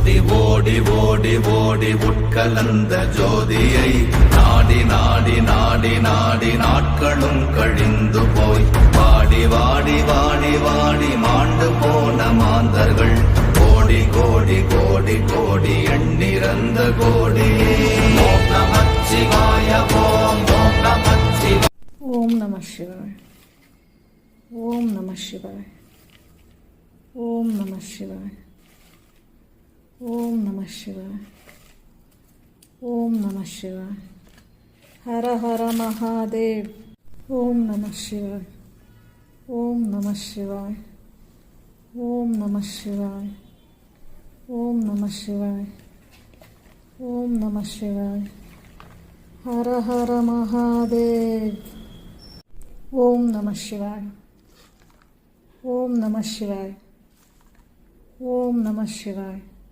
ஓடி ஓடி ஓடி ஓடி உட்கலந்த ஜோதியை நாடி நாடி நாடி நாடி நாட்களும் கழிந்து போய் வாடி வாடி வாடி வாடி மாண்டு போன மாந்தர்கள் கோடி கோடி கோடி கோடி எண்ணிறந்த கோடி. ஓம் நமச்சிவாய ஓம் ஓம் நமச்சிவாய. ஓம் நம சிவாய. ஓம் நம சிவாய. ஓம் நம சிவாய. ஓம் நம சிவாய. ஓம் நம சிவாய. ஹர ஹர மகாதேவ். ஓம் நம சிவாய. ஓம் நம சிவாய. ஓம் நம சிவாய. ஓம் நம சிவாய. ஓம் நம சிவாய. ஹர ஹர மகாதேவ். ஓம் நம சிவாய. ஓம் நம சிவாய. ஓம் நம சிவாய.